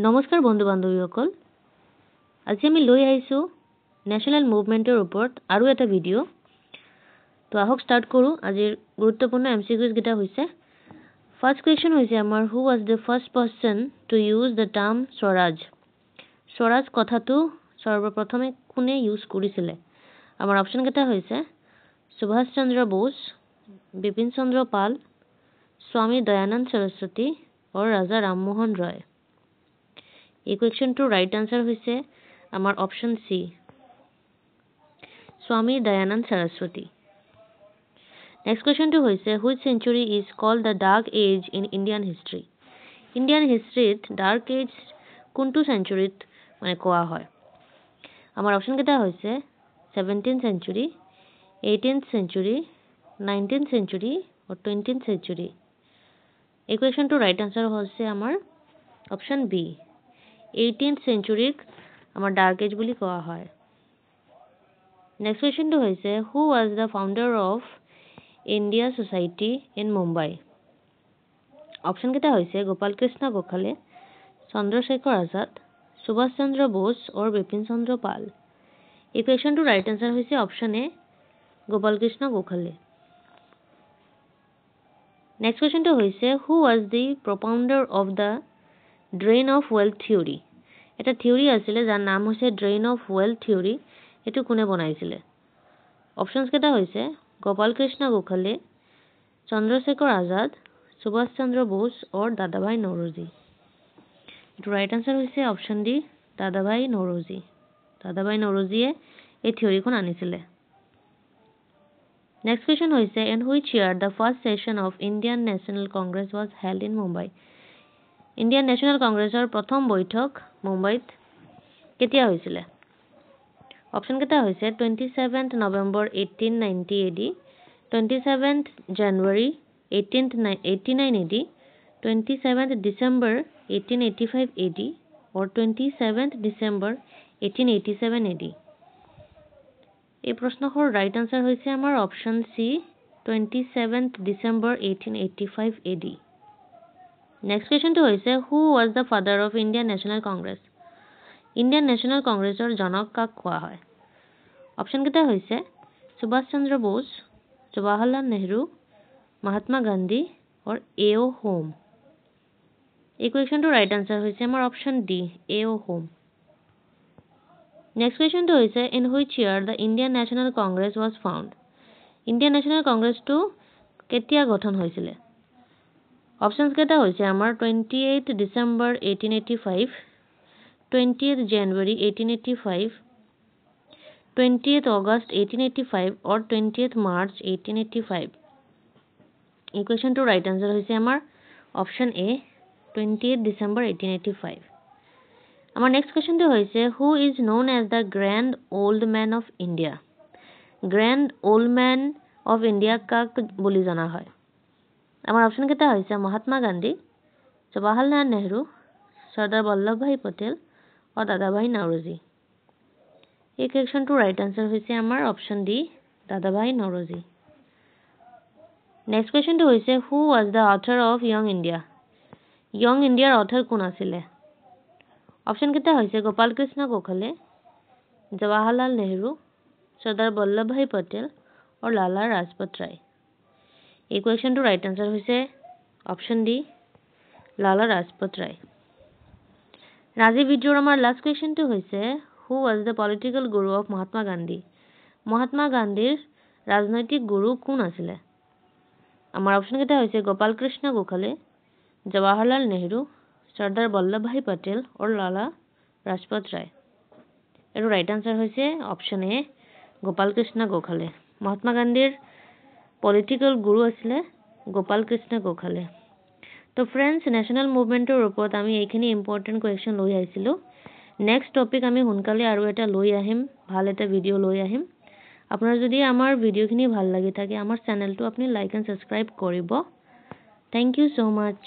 নমস্কাৰ বন্ধু বান্ধৱীসকল আজি আমি লৈ আহিছো ন্যাশনাল মুভমেন্টৰ ওপৰত আৰু এটা ভিডিও তো আহক স্টাৰ্ট কৰো আজিৰ গুৰুত্বপূৰ্ণ এমসিকিউজ গিটা হৈছে ফাৰ্স্ট কোৱেশ্চন হৈছে আমাৰ who was the first person to use the term Swaraj Swaraj কথাটো সৰ্বপ্ৰথমে কোনে ইউজ কৰিছিল আমাৰ অপচন গিটা হৈছে সুভাষ চন্দ্ৰ বোস বিপিন চন্দ্ৰ পাল স্বামী দয়ানন্দ সৰস্বতী और Raja Rammohan Roy question to right answer होइसे आमार option C Swami Dayanand Saraswati next question to होइसे which century is called the dark age in Indian हिस्ट्रीत डार्क एज कोनटू सेंचुरीत माने कोआ হয় आमार ऑप्शन केटा होइसे 17th century 18th century 19th century और 20th century equation to right answer होइसे आमार ऑप्शन बी 18th सेंचुरी आमार डार्क एज বুলি কোৱা হয় नेक्स्ट क्वेश्चन टू होइसे who was the founder of India society in Mumbai option केटा होइसे गोपाल कृष्ण गोखले चंद्रशेखर आजाद सुभाष चंद्र बोस और Bipin Chandra Pal question to right answer होइसे option A Gopal Krishna Gokhale next question to होइसे who was the propounder of the drain of wealth theory এটা theory আছিল যার নাম হৈছে ড্রেন অফ ওয়েলথ থিওরি এটো কোনে বনাইছিল অপশনস কেটা হৈছে গোপাল কৃষ্ণ গোখলে চন্দ্রশেখর আজাদ সুভাষ চন্দ্র বোস और দাদাভাই নওরোজি এটো রাইট আনসার হৈছে অপশন ডি দাদাভাই নওরোজিয়ে এই থিওরিখন আনিছিল নেক্সট কোয়েশ্চন হৈছে in which year the first session of Indian national Congress was held in Mumbai Indian national কংগ্ৰেছৰ প্ৰথম বৈঠক মুম্বাইত কেতিয়া হৈছিল অপশন কেটা হৈছে 27th নৱেম্বৰ 1890 AD 27th জানুৱাৰী 1889 AD 27th ডিসেম্বৰ 1885 AD और 27th ডিসেম্বৰ 1887 AD এই প্ৰশ্নৰ ৰাইট আনসাৰ হৈছে আমাৰ option C 27th December 1885 AD next question तो होइसे who was the father of Indian National कांग्रेसर जनक काक कोआ হয় ऑप्शन केटा होइसे सुभाष चंद्र बोस जवाहरलाल नेहरू महात्मा गांधी और A O Hume question to right answer होइसे हमर option D A O Hume next question तो होइसे in which year the Indian National Congress was found Indian National Congress टू केতিয়া গঠন হৈছিল ऑप्शंस केटा होइसे आमार 28th डिसेम्बर 1885 20th जनवरी 1885 20th अगस्त 1885 और 20th मार्च 1885 इक्वेशन टू राइट आंसर होइसे आमार ऑप्शन ए 20th डिसेम्बर 1885 आमार नेक्स्ट क्वेश्चन तो होइसे who is known as the grand old man of India काक বুলি জানা হয় আমাৰ অপশন কেটা হৈছে মহাত্মা গান্ধী জৱাহৰলাল নেहरू सरदार वल्लभभाई पटेल और Dadabhai Naoroji equation to right answer होइसे আমাৰ অপশন ডি দাদাভাই নওরোজি नेक्स्ट क्वेश्चन तो होइसे who was the author of young इंडियार ऑथर কোন আছিল অপশন কেটা হৈছে গোপাল কৃষ্ণ গোখলে जवाहरलाल नेहरू सरदार वल्लभभाई पटेल और लाला लाजपत राय इक्वेशन टू राइट आंसर होइसे ऑप्शन डी लाला लाजपत राय राजी भिडियोर आमार लास्ट क्वेश्चन तो होइसे who was the political Guru of महात्मा गांधीर राजनैतिक गुरु कोन आছিলে आमार ऑप्शन केटा होइसे गोपाल कृष्ण गोखले जवाहरलाल नेहरू सरदार वल्लभभाई पटेल और लाला लाजपत राय एरो राइट आंसर होइसे ऑप्शन ए गोपाल कृष्ण गोखले महात्मा गांधीर पॉलिटिकल गुरु आছিলে गोपाल कृष्ण गोखले तो फ्रेंड्स नेशनल मुभमेंटर ওপৰত আমি এইখিনি ইম্পৰ্টেন্ট কোৱেশ্চন লৈ আহিছিলো নেক্সট টপিক আমি হুনকালে আৰু এটা লৈ আহিম ভাল এটা ভিডিও লৈ আহিম আপোনাৰ যদি আমাৰ ভিডিওখিনি ভাল লাগি থাকে আমাৰ চেনেলটো আপুনি লাইক এণ্ড সাবস্ক্ৰাইব কৰিব থ্যাংক ইউ সো মাচ